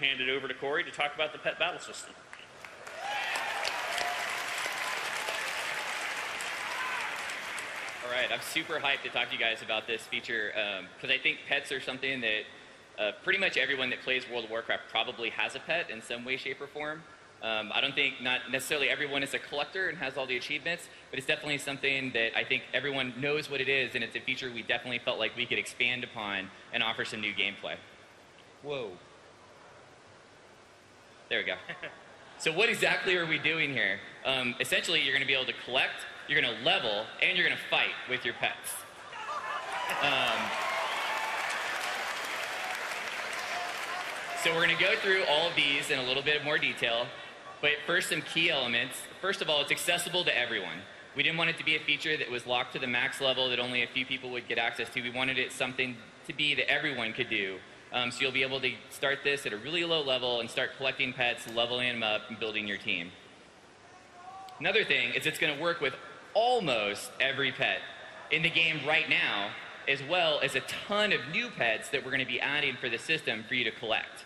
hand it over to Corey to talk about the pet battle system. All right, I'm super hyped to talk to you guys about this feature because I think pets are something that pretty much everyone that plays World of Warcraft probably has a pet in some way, shape, or form. I don't think not necessarily everyone is a collector and has all the achievements, but it's definitely something that I think everyone knows what it is, and it's a feature we definitely felt like we could expand upon and offer some new gameplay. Whoa. There we go. So what exactly are we doing here? Essentially, you're going to be able to collect, you're going to level, and you're going to fight with your pets. So we're going to go through all of these in a little bit more detail. But first, some key elements. First of all, it's accessible to everyone. We didn't want it to be a feature that was locked to the max level that only a few people would get access to. We wanted it something to be that everyone could do. So you'll be able to start this at a really low level and start collecting pets, leveling them up, and building your team. Another thing is it's going to work with almost every pet in the game right now, as well as a ton of new pets that we're going to be adding for the system for you to collect.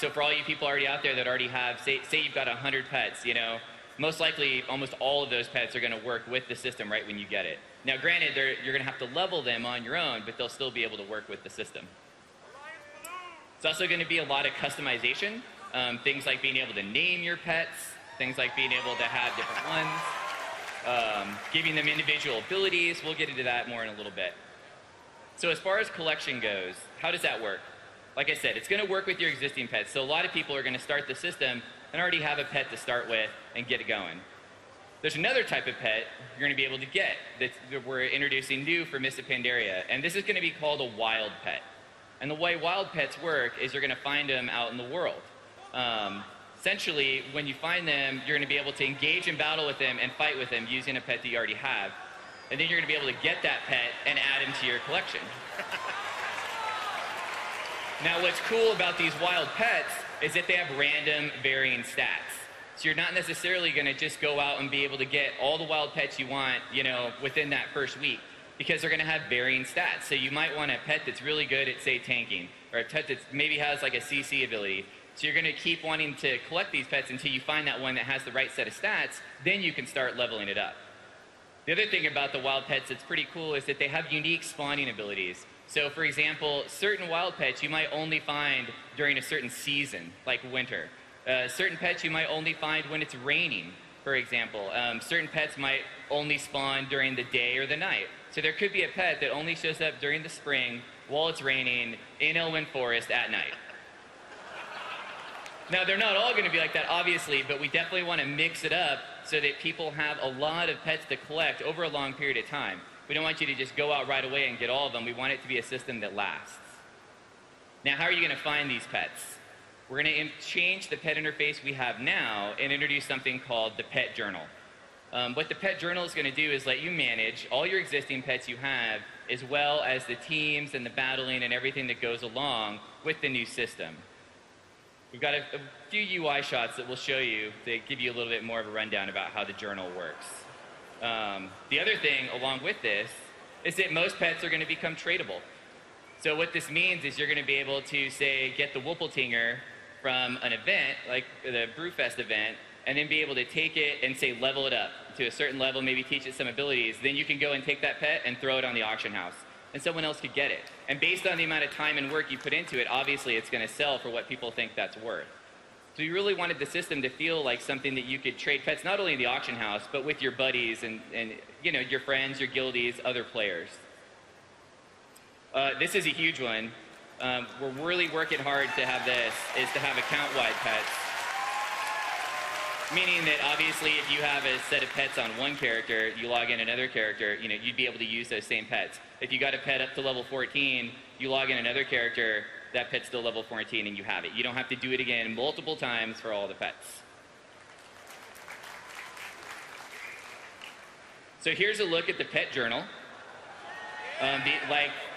So for all you people already out there that already have, say you've got 100 pets, you know, most likely almost all of those pets are going to work with the system right when you get it. Now granted, you're going to have to level them on your own, but they'll still be able to work with the system. It's also going to be a lot of customization, things like being able to name your pets, things like being able to have different ones, giving them individual abilities. We'll get into that more in a little bit. So as far as collection goes, how does that work? Like I said, it's going to work with your existing pets. So a lot of people are going to start the system and already have a pet to start with and get it going. There's another type of pet you're going to be able to get that we're introducing new for Mists of Pandaria, and this is going to be called a wild pet. And the way wild pets work is you're going to find them out in the world. Essentially, when you find them, you're going to be able to engage in battle with them and fight with them using a pet that you already have. And then you're going to be able to get that pet and add him to your collection. Now, what's cool about these wild pets is that they have random varying stats. So you're not necessarily going to just go out and be able to get all the wild pets you want, you know, within that first week, because they're going to have varying stats. So you might want a pet that's really good at, say, tanking, or a pet that maybe has like a CC ability. So you're going to keep wanting to collect these pets until you find that one that has the right set of stats. Then you can start leveling it up. The other thing about the wild pets that's pretty cool is that they have unique spawning abilities. So for example, certain wild pets you might only find during a certain season, like winter. Certain pets you might only find when it's raining, for example. Certain pets might only spawn during the day or the night. So there could be a pet that only shows up during the spring while it's raining in Elwynn Forest at night. Now, they're not all going to be like that, obviously, but we definitely want to mix it up so that people have a lot of pets to collect over a long period of time. We don't want you to just go out right away and get all of them. We want it to be a system that lasts. Now, how are you going to find these pets? We're going to change the pet interface we have now and introduce something called the Pet Journal. What the Pet Journal is going to do is let you manage all your existing pets you have, as well as the teams and the battling and everything that goes along with the new system. We've got a few UI shots that we'll show you to give you a little bit more of a rundown about how the journal works. The other thing along with this is that most pets are going to become tradable. So what this means is you're going to be able to, say, get the Whippletinger from an event, like the Brewfest event, and then be able to take it and, say, level it up to a certain level, maybe teach it some abilities. Then you can go and take that pet and throw it on the auction house, and someone else could get it. And based on the amount of time and work you put into it, obviously it's going to sell for what people think that's worth. So we really wanted the system to feel like something that you could trade pets, not only in the auction house, but with your buddies and you know, your friends, your guildies, other players. This is a huge one. We're really working hard to have this, is to have account-wide pets. Meaning that obviously if you have a set of pets on one character, you log in another character, you know, you'd be able to use those same pets. If you got a pet up to level 14, you log in another character, that pet's still level 14 and you have it. You don't have to do it again multiple times for all the pets. So here's a look at the pet journal.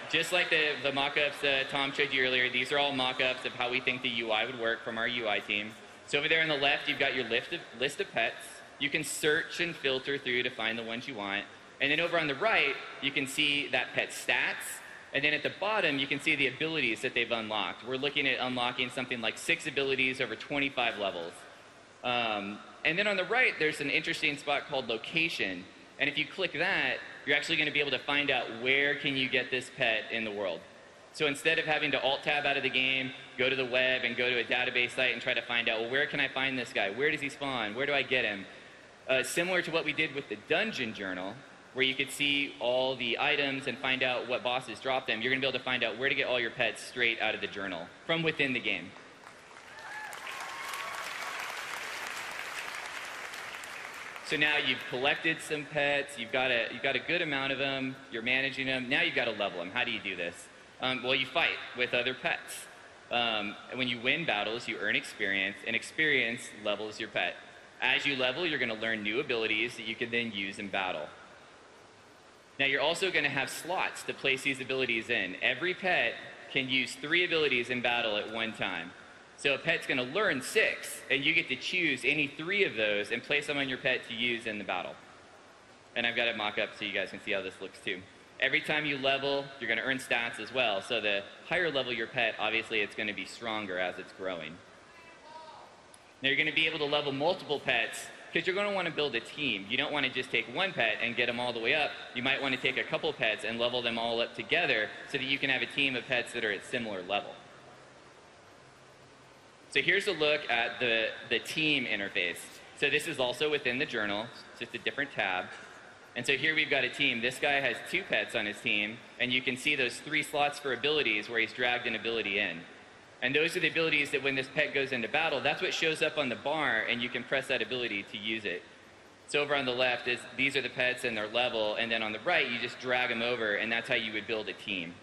Just like the mock-ups Tom showed you earlier, these are all mock-ups of how we think the UI would work from our UI team. So over there on the left, you've got your list of pets. You can search and filter through to find the ones you want. And then over on the right, you can see that pet's stats, And then at the bottom, you can see the abilities that they've unlocked. We're looking at unlocking something like 6 abilities over 25 levels. And then on the right, there's an interesting spot called location. And if you click that, you're actually going to be able to find out where can you get this pet in the world. So instead of having to alt-tab out of the game, go to the web and go to a database site and try to find out, well, where can I find this guy? Where does he spawn? Where do I get him? Similar to what we did with the Dungeon Journal, where you could see all the items and find out what bosses dropped them, you're going to be able to find out where to get all your pets straight out of the journal from within the game. So now you've collected some pets, you've got a good amount of them, you're managing them, now you've got to level them. How do you do this? Well, you fight with other pets. When you win battles, you earn experience, and experience levels your pet. As you level, you're going to learn new abilities that you can then use in battle. Now, you're also going to have slots to place these abilities in. Every pet can use 3 abilities in battle at one time. So a pet's going to learn 6, and you get to choose any 3 of those and place them on your pet to use in the battle. And I've got it mock up so you guys can see how this looks too. Every time you level, you're going to earn stats as well. So the higher level your pet, obviously it's going to be stronger as it's growing. Now you're going to be able to level multiple pets because you're going to want to build a team. You don't want to just take one pet and get them all the way up. You might want to take a couple pets and level them all up together so that you can have a team of pets that are at similar level. So here's a look at the team interface. So this is also within the journal, it's just a different tab. And so here we've got a team. This guy has 2 pets on his team, and you can see those 3 slots for abilities where he's dragged an ability in. And those are the abilities that when this pet goes into battle, that's what shows up on the bar, and you can press that ability to use it. So over on the left, these are the pets and their level, and then on the right, you just drag them over, and that's how you would build a team.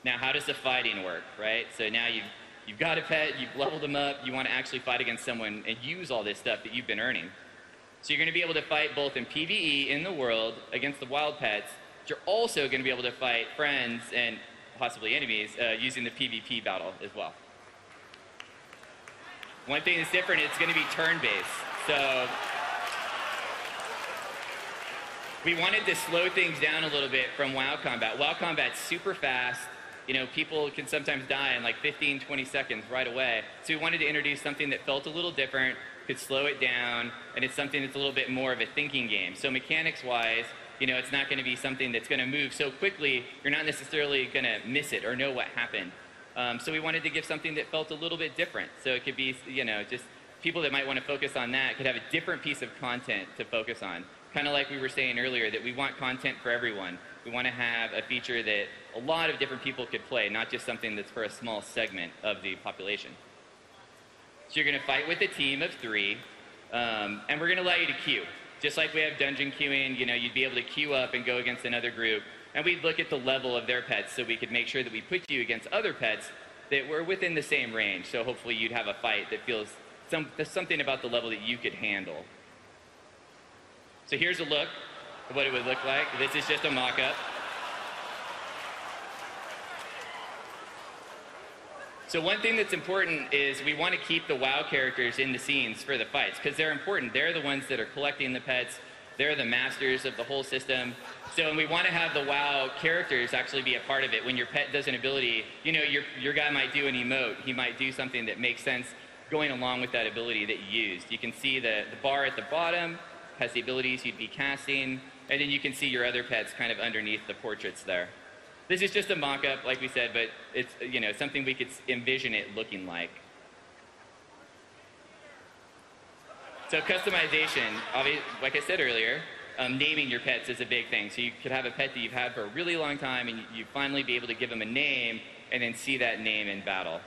Now, how does the fighting work, right? So now you've got a pet, you've leveled them up, you want to actually fight against someone and use all this stuff that you've been earning. So you're going to be able to fight both in PvE in the world against the wild pets, but you're also going to be able to fight friends and possibly enemies using the PvP battle as well. One thing that's different, it's going to be turn-based. So we wanted to slow things down a little bit from WoW combat. WoW combat's super fast. You know, people can sometimes die in like 15, 20 seconds right away. So we wanted to introduce something that felt a little different, could slow it down, and it's something that's a little bit more of a thinking game. So mechanics-wise, you know, it's not going to be something that's going to move so quickly, you're not necessarily going to miss it or know what happened. So we wanted to give something that felt a little bit different. So it could be, you know, just people that might want to focus on that could have a different piece of content to focus on. Kind of like we were saying earlier, that we want content for everyone. We want to have a feature that a lot of different people could play, not just something that's for a small segment of the population. So you're going to fight with a team of 3, and we're going to allow you to queue. Just like we have dungeon queuing, you know, you'd be able to queue up and go against another group, and we'd look at the level of their pets so we could make sure that we put you against other pets that were within the same range. So hopefully you'd have a fight that feels there's something about the level that you could handle. So here's a look at what it would look like. This is just a mock-up. So one thing that's important is we want to keep the WoW characters in the scenes for the fights because they're important. They're the ones that are collecting the pets. They're the masters of the whole system. So we want to have the WoW characters actually be a part of it. When your pet does an ability, you know, your guy might do an emote. He might do something that makes sense going along with that ability that you used. You can see the bar at the bottom has the abilities you'd be casting, and then you can see your other pets kind of underneath the portraits there. This is just a mock-up, like we said, but it's, you know, something we could envision it looking like. So customization, like I said earlier, naming your pets is a big thing. So you could have a pet that you've had for a really long time, and you finally be able to give them a name, and then see that name in battle.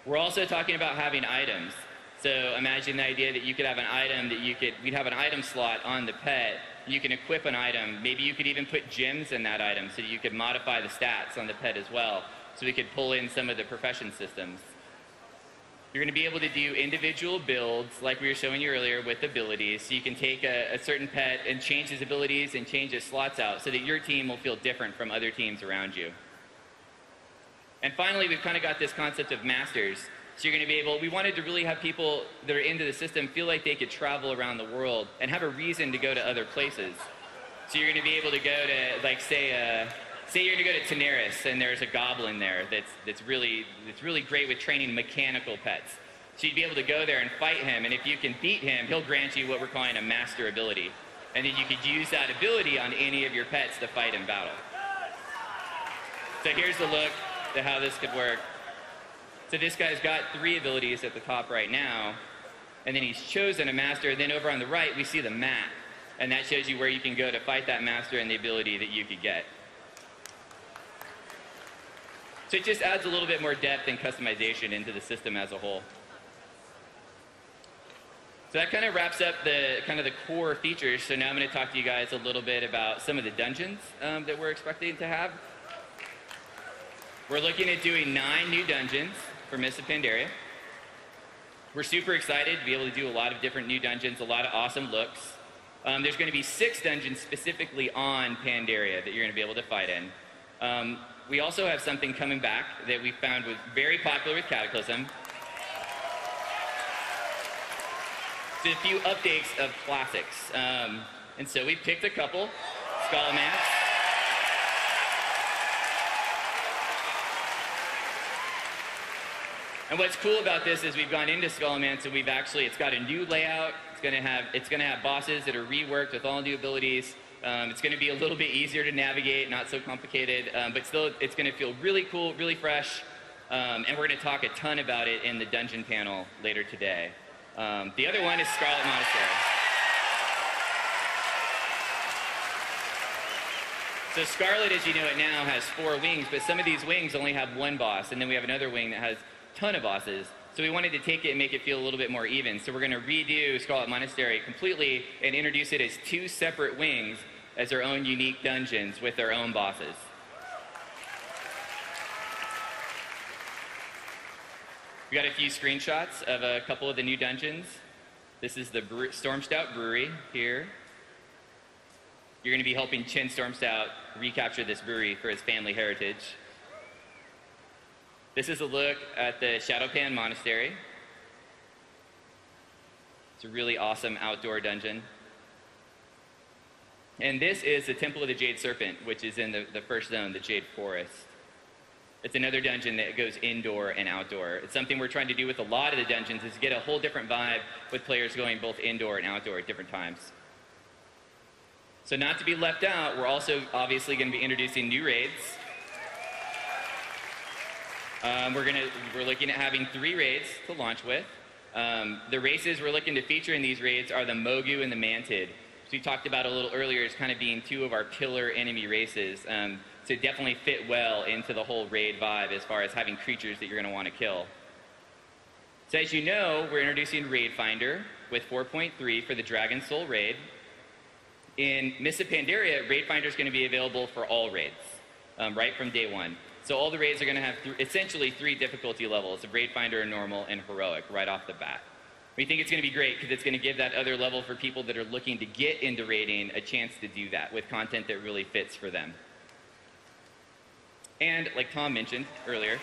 We're also talking about having items. So imagine the idea that you could have an item that we'd have an item slot on the pet. You can equip an item. Maybe you could even put gems in that item so that you could modify the stats on the pet as well. So we could pull in some of the profession systems. You're going to be able to do individual builds like we were showing you earlier with abilities. So you can take a certain pet and change his abilities and change his slots out so that your team will feel different from other teams around you. And finally, we've kind of got this concept of masters. So you're going to be able, we wanted to really have people that are into the system feel like they could travel around the world and have a reason to go to other places. So you're going to be able to go to, like, say you're going to go to Daenerys, and there's a goblin there that's really great with training mechanical pets. So you'd be able to go there and fight him, and if you can beat him, he'll grant you what we're calling a master ability. And then you could use that ability on any of your pets to fight in battle. So here's the look at how this could work. So this guy's got 3 abilities at the top right now, and then he's chosen a master, and then over on the right, we see the map. And that shows you where you can go to fight that master and the ability that you could get. So it just adds a little bit more depth and customization into the system as a whole. So that kind of wraps up the core features. So now I'm going to talk to you guys a little bit about some of the dungeons that we're expecting to have. We're looking at doing 9 new dungeons for Mists of Pandaria. We're super excited to be able to do a lot of different new dungeons, a lot of awesome looks. There's going to be 6 dungeons specifically on Pandaria that you're going to be able to fight in. We also have something coming back that we found was very popular with Cataclysm. Just a few updates of classics. And so we picked a couple. Scholomance. And what's cool about this is we've gone into Scholomance and it's got a new layout. It's gonna have bosses that are reworked with all new abilities. It's gonna be a little bit easier to navigate, not so complicated, but still it's gonna feel really cool, really fresh. And we're gonna talk a ton about it in the dungeon panel later today. The other one is Scarlet Monastery. So Scarlet, as you know it now, has 4 wings, but some of these wings only have 1 boss, and then we have another wing that has a ton of bosses. So we wanted to take it and make it feel a little bit more even. So we're going to redo Scarlet Monastery completely and introduce it as 2 separate wings as their own unique dungeons with their own bosses. We got a few screenshots of a couple of the new dungeons. This is the Stormstout Brewery here. You're going to be helping Chin Stormstout recapture this brewery for his family heritage. This is a look at the Shadowpan Monastery. It's a really awesome outdoor dungeon. And this is the Temple of the Jade Serpent, which is in the first zone, the Jade Forest. It's another dungeon that goes indoor and outdoor. It's something we're trying to do with a lot of the dungeons, is get a whole different vibe with players going both indoor and outdoor at different times. So not to be left out, we're also obviously going to be introducing new raids. We're looking at having 3 raids to launch with. The races we're looking to feature in these raids are the Mogu and the Mantid. So we talked about a little earlier as kind of being 2 of our pillar enemy races. So definitely fit well into the whole raid vibe as far as having creatures that you're going to want to kill. So as you know, we're introducing Raid Finder with 4.3 for the Dragon Soul raid. In Mists of Pandaria, Raid Finder is going to be available for all raids, right from day 1. So all the raids are going to have essentially 3 difficulty levels of Raid Finder, Normal, and Heroic right off the bat. We think it's going to be great because it's going to give that other level for people that are looking to get into raiding a chance to do that with content that really fits for them. And like Tom mentioned earlier,